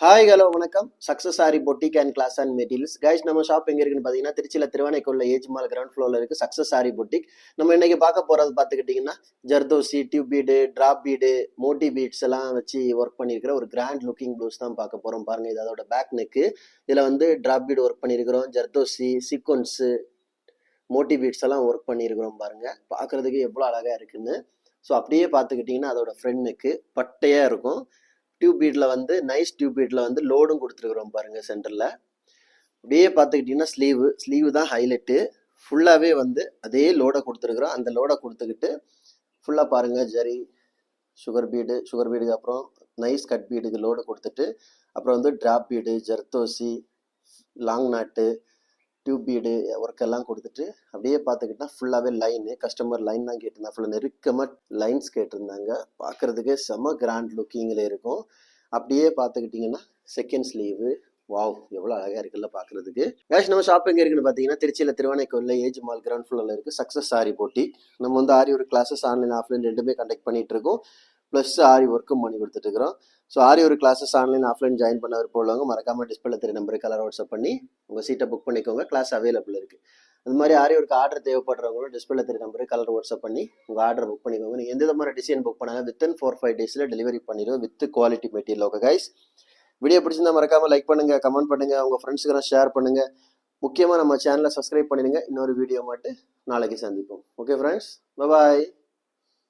Hi hello வணக்கம். Success Aari boutique and class and materials guys. நம்ம shop எங்கே இருக்குன்னு பார்த்தீங்கன்னா திருச்சியில் திருவானைக்குள்ள ஏஜ் மால் கிரவுண்ட் ஃப்ளோரில் இருக்குது சக்ஸஸ் ஆரி பொட்டிக். நம்ம இன்னைக்கு பார்க்க போகிறது பார்த்துக்கிட்டிங்கன்னா zardozi, tube bead, drop bead, மோட்டி பீட்ஸ் எல்லாம் வச்சு ஒர்க் பண்ணியிருக்கிற ஒரு கிராண்ட் லுக்கிங் ப்ளவுஸ் தான் பார்க்க போகிறோம். பாருங்கள், இது அதோட பேக் நெக்கு. இதில் வந்து ட்ராப் பீடு ஒர்க் பண்ணியிருக்கிறோம், ஜர்தோசி, சீக்வன்ஸு, மோட்டி பீட்ஸ் எல்லாம் ஒர்க் பண்ணியிருக்கிறோம். பாருங்கள், பார்க்குறதுக்கு எவ்வளோ அழகாக இருக்குன்னு. ஸோ அப்படியே பார்த்துக்கிட்டிங்கன்னா அதோட ஃப்ரண்ட் நெக்கு பட்டையாக இருக்கும். டியூப் பீட்ல வந்து நைஸ் டியூப் பீட்ல வந்து லோடும் கொடுத்துருக்குறோம் பாருங்க சென்டர்ல. அப்படியே பார்த்துக்கிட்டிங்கன்னா ஸ்லீவ் தான் ஹைலைட்டு. ஃபுல்லாகவே வந்து அதே லோடை கொடுத்துருக்குறோம். அந்த லோடை கொடுத்துக்கிட்டு ஃபுல்லாக பாருங்க ஜரி சுகர் பீடுக்கு அப்புறம் நைஸ் கட் பீடுக்கு லோடு கொடுத்துட்டு அப்புறம் வந்து ட்ராப் பீடு, ஜர்தோசி, லாங் நாட்டு, டியூப் பீடு ஒர்க் எல்லாம் கொடுத்துட்டு அப்படியே பார்த்துக்கிட்டா ஃபுல்லாகவே லைனு. கஸ்டமர் லைன் தான் கேட்டிருந்தாங்க, ஃபுல்லாக நெருக்கமாக லைன்ஸ் கேட்டிருந்தாங்க. பார்க்குறதுக்கு செம்ம கிராண்ட் லுக்கிங்கில் இருக்கும். அப்படியே பார்த்துக்கிட்டிங்கன்னா செகண்ட் ஸ்லீவு, வாவ் எவ்வளோ அழகாக இருக்குல்ல பார்க்குறதுக்கு. கேஷ் நம்ம ஷாப் எங்கே இருக்குன்னு பார்த்தீங்கன்னா திருச்சியில் திருவானைக்கோவில் ஏஜ் மால் கிரவுண்ட் ஃப்ளோரில் இருக்குது சக்ஸஸ் ஆரி போட்டி. நம்ம வந்து ஆரி ஒரு கிளாஸஸ் ஆன்லைன் ஆஃப்லைன் ரெண்டுமே கண்டக்ட் பண்ணிகிட்டு இருக்கோம். ப்ளஸ் ஆரி ஒர்க்கும் பண்ணி கொடுத்துட்டு இருக்கிறோம். ஸோ ஆரி ஒரு கிளாஸஸ் ஆன்லைன் ஆஃப்லைன் ஜாயின் பண்ண போடுவாங்க. மறக்காமல் டிஸ்பிளே தெரிய நம்பருக்கு கலர் வாட்ஸ்அப் பண்ணி உங்கள் சீட்டை புக் பண்ணிக்கோங்க. கிளாஸ் அவைலபிள் இருக்குது. அது மாதிரி ஆரி ஒர்க்கு ஆர்டர் தேவைப்படுறவங்களும் டிஸ்பிளே தெரிய நம்பருக்கு கலர் வாட்ஸ்அப் பண்ணி உங்கள் ஆர்டர் புக் பண்ணிக்கோங்க. நீங்கள் எந்த விதமான டிசைன் புக் பண்ணாங்க வித்தின் 4-5 டேஸில் டெலிவரி பண்ணிடுவோம் with quality material. Okay guys, video பிடிச்சிருந்தா மறக்காமல் லைக் பண்ணுங்கள், கமெண்ட் பண்ணுங்கள், உங்கள் ஃப்ரெண்ட்ஸுக்கெல்லாம் ஷேர் பண்ணுங்கள். முக்கியமாக நம்ம சேனலை சப்ஸ்கிரைப் பண்ணிடுங்க. இன்னொரு வீடியோ மட்டும் நாளைக்கு சந்திப்போம். ஓகே ஃப்ரெண்ட்ஸ், பாய்.